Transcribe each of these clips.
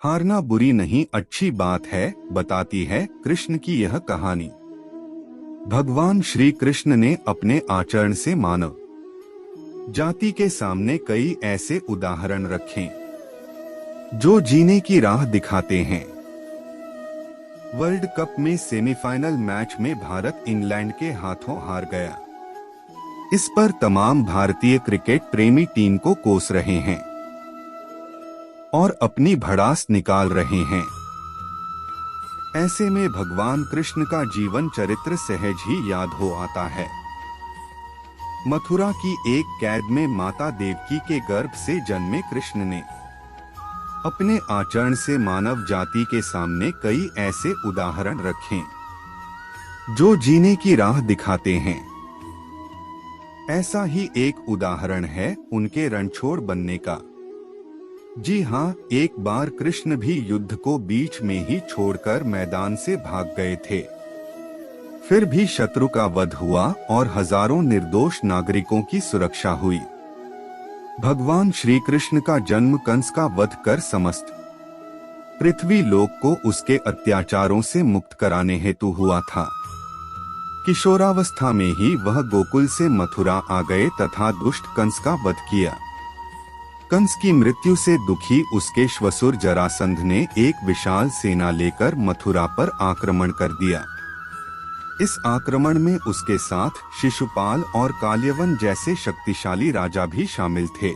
हारना बुरी नहीं, अच्छी बात है, बताती है कृष्ण की यह कहानी। भगवान श्री कृष्ण ने अपने आचरण से मानव जाति के सामने कई ऐसे उदाहरण रखे जो जीने की राह दिखाते हैं। वर्ल्ड कप में सेमीफाइनल मैच में भारत इंग्लैंड के हाथों हार गया। इस पर तमाम भारतीय क्रिकेट प्रेमी टीम को कोस रहे हैं और अपनी भड़ास निकाल रहे हैं। ऐसे में भगवान कृष्ण का जीवन चरित्र सहज ही याद हो आता है। मथुरा की एक कैद में माता देवकी के गर्भ से जन्मे कृष्ण ने अपने आचरण से मानव जाति के सामने कई ऐसे उदाहरण रखे जो जीने की राह दिखाते हैं। ऐसा ही एक उदाहरण है उनके रणछोड़ बनने का। जी हाँ, एक बार कृष्ण भी युद्ध को बीच में ही छोड़कर मैदान से भाग गए थे। फिर भी शत्रु का वध हुआ और हजारों निर्दोष नागरिकों की सुरक्षा हुई। भगवान श्री कृष्ण का जन्म कंस का वध कर समस्त पृथ्वी लोक को उसके अत्याचारों से मुक्त कराने हेतु हुआ था। किशोरावस्था में ही वह गोकुल से मथुरा आ गए तथा दुष्ट कंस का वध किया। कंस की मृत्यु से दुखी उसके श्वसुर जरासंध ने एक विशाल सेना लेकर मथुरा पर आक्रमण कर दिया। इस आक्रमण में उसके साथ शिशुपाल और काल्यवन जैसे शक्तिशाली राजा भी शामिल थे।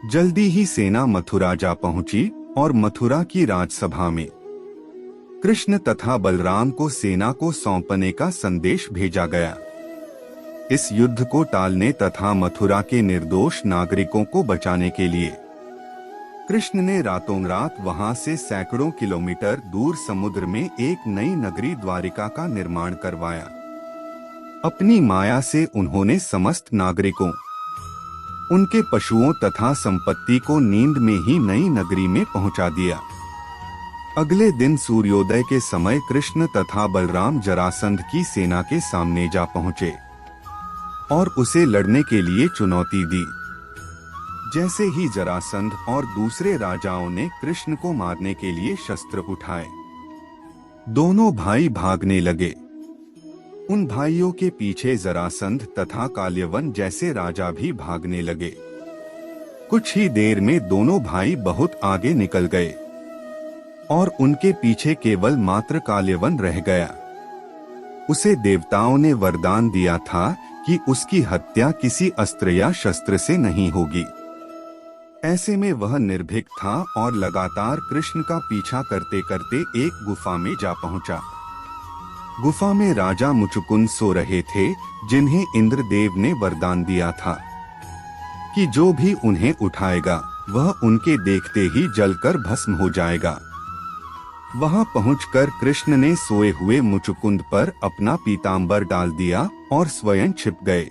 जल्दी ही सेना मथुरा जा पहुंची और मथुरा की राजसभा में कृष्ण तथा बलराम को सेना को सौंपने का संदेश भेजा गया। इस युद्ध को टालने तथा मथुरा के निर्दोष नागरिकों को बचाने के लिए कृष्ण ने रातों रात वहां से सैकड़ों किलोमीटर दूर समुद्र में एक नई नगरी द्वारिका का निर्माण करवाया। अपनी माया से उन्होंने समस्त नागरिकों, उनके पशुओं तथा संपत्ति को नींद में ही नई नगरी में पहुंचा दिया। अगले दिन सूर्योदय के समय कृष्ण तथा बलराम जरासंध की सेना के सामने जा पहुंचे और उसे लड़ने के लिए चुनौती दी। जैसे ही जरासंध और दूसरे राजाओं ने कृष्ण को मारने के लिए शस्त्र उठाए, दोनों भाई भागने लगे। उन भाइयों के पीछे जरासंध तथा काल्यवन जैसे राजा भी भागने लगे। कुछ ही देर में दोनों भाई बहुत आगे निकल गए और उनके पीछे केवल मात्र काल्यवन रह गया। उसे देवताओं ने वरदान दिया था कि उसकी हत्या किसी अस्त्र या शस्त्र से नहीं होगी। ऐसे में वह निर्भीक था और लगातार कृष्ण का पीछा करते करते एक गुफा में जा पहुंचा। गुफा में राजा मुचुकुंद सो रहे थे, जिन्हें इंद्रदेव ने वरदान दिया था कि जो भी उन्हें उठाएगा वह उनके देखते ही जलकर भस्म हो जाएगा। वहां पहुंचकर कृष्ण ने सोए हुए मुचुकुंद पर अपना पीतांबर डाल दिया और स्वयं छिप गए।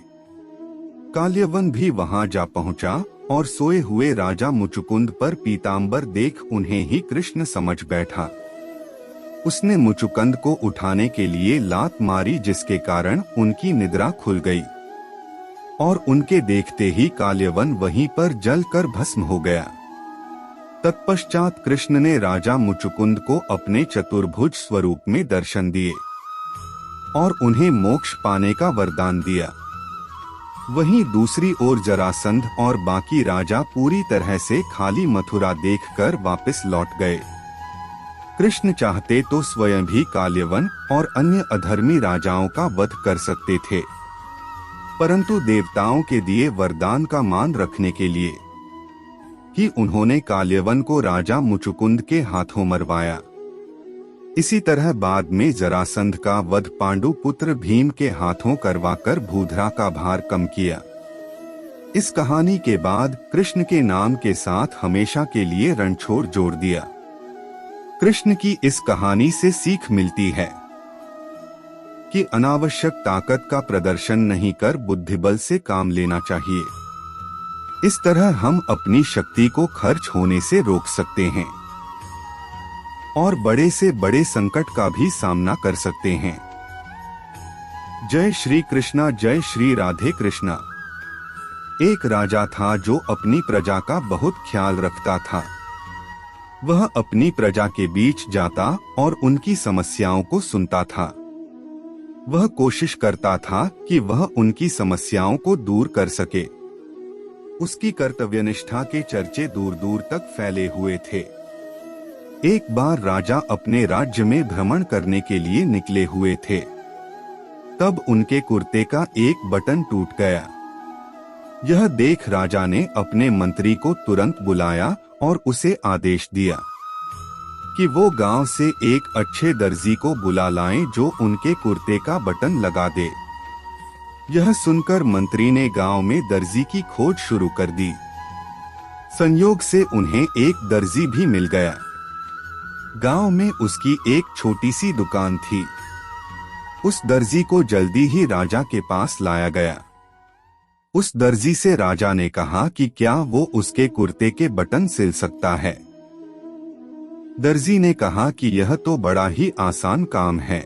काल्यवन भी वहां जा पहुंचा और सोए हुए राजा मुचुकुंद पर पीतांबर देख उन्हें ही कृष्ण समझ बैठा। उसने मुचुकुंद को उठाने के लिए लात मारी, जिसके कारण उनकी निद्रा खुल गई और उनके देखते ही काल्यवन वहीं पर जलकर भस्म हो गया। तत्पश्चात कृष्ण ने राजा मुचुकुंद को अपने चतुर्भुज स्वरूप में दर्शन दिए और उन्हें मोक्ष पाने का वरदान दिया। वहीं दूसरी ओर जरासंध और बाकी राजा पूरी तरह से खाली मथुरा देखकर वापस लौट गए। कृष्ण चाहते तो स्वयं भी काल्यवन और अन्य अधर्मी राजाओं का वध कर सकते थे, परंतु देवताओं के दिए वरदान का मान रखने के लिए कि उन्होंने काल्यवन को राजा मुचुकुंद के हाथों मरवाया। इसी तरह बाद में जरासंध का वध पांडु पुत्र भीम के हाथों करवाकर भूधरा का भार कम किया। इस कहानी के बाद कृष्ण के नाम के साथ हमेशा के लिए रणछोड़ जोड़ दिया। कृष्ण की इस कहानी से सीख मिलती है कि अनावश्यक ताकत का प्रदर्शन नहीं कर बुद्धिबल से काम लेना चाहिए। इस तरह हम अपनी शक्ति को खर्च होने से रोक सकते हैं और बड़े से बड़े संकट का भी सामना कर सकते हैं। जय श्री कृष्णा, जय श्री राधे कृष्णा। एक राजा था जो अपनी प्रजा का बहुत ख्याल रखता था। वह अपनी प्रजा के बीच जाता और उनकी समस्याओं को सुनता था। वह कोशिश करता था कि वह उनकी समस्याओं को दूर कर सके। उसकी कर्तव्यनिष्ठा के चर्चे दूर दूर तक फैले हुए थे। एक बार राजा अपने राज्य में भ्रमण करने के लिए निकले हुए थे। तब उनके कुर्ते का एक बटन टूट गया। यह देख राजा ने अपने मंत्री को तुरंत बुलाया और उसे आदेश दिया कि वो गांव से एक अच्छे दर्जी को बुला लाएं जो उनके कुर्ते का बटन लगा दे। यह सुनकर मंत्री ने गांव में दर्जी की खोज शुरू कर दी। संयोग से उन्हें एक दर्जी भी मिल गया। गांव में उसकी एक छोटी सी दुकान थी। उस दर्जी को जल्दी ही राजा के पास लाया गया। उस दर्जी से राजा ने कहा कि क्या वो उसके कुर्ते के बटन सिल सकता है। दर्जी ने कहा कि यह तो बड़ा ही आसान काम है।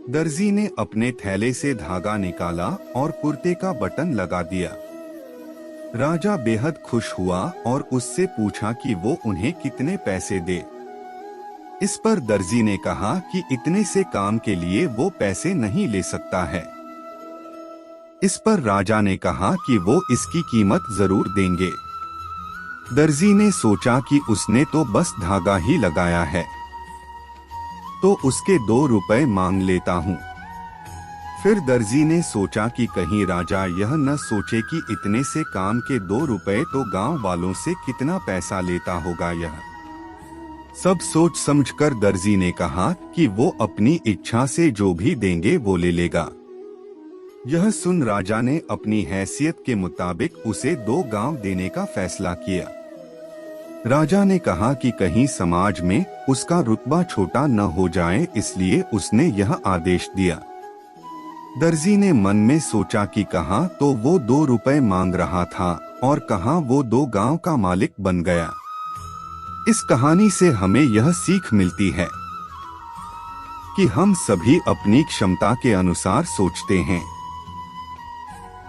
दर्जी ने अपने थैले से धागा निकाला और कुर्ते का बटन लगा दिया। राजा बेहद खुश हुआ और उससे पूछा कि वो उन्हें कितने पैसे दे। इस पर दर्जी ने कहा कि इतने से काम के लिए वो पैसे नहीं ले सकता है। इस पर राजा ने कहा कि वो इसकी कीमत जरूर देंगे। दर्जी ने सोचा कि उसने तो बस धागा ही लगाया है, तो उसके 2 रुपए मांग लेता हूँ। फिर दर्जी ने सोचा कि कहीं राजा यह न सोचे कि इतने से काम के 2 रुपए तो गांव वालों से कितना पैसा लेता होगा। यह सब सोच समझकर दर्जी ने कहा कि वो अपनी इच्छा से जो भी देंगे वो ले लेगा। यह सुन राजा ने अपनी हैसियत के मुताबिक उसे 2 गांव देने का फैसला किया। राजा ने कहा कि कहीं समाज में उसका रुतबा छोटा न हो जाए, इसलिए उसने यह आदेश दिया। दर्जी ने मन में सोचा कि कहाँ तो वो 2 रुपए मांग रहा था और कहाँ वो 2 गांव का मालिक बन गया। इस कहानी से हमें यह सीख मिलती है कि हम सभी अपनी क्षमता के अनुसार सोचते हैं,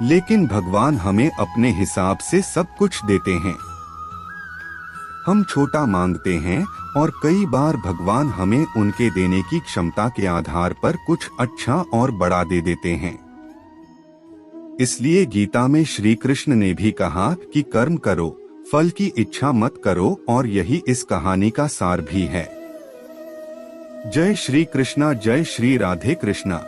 लेकिन भगवान हमें अपने हिसाब से सब कुछ देते हैं। हम छोटा मांगते हैं और कई बार भगवान हमें उनके देने की क्षमता के आधार पर कुछ अच्छा और बड़ा दे देते हैं। इसलिए गीता में श्री कृष्ण ने भी कहा कि कर्म करो, फल की इच्छा मत करो, और यही इस कहानी का सार भी है। जय श्री कृष्णा, जय श्री राधे कृष्णा।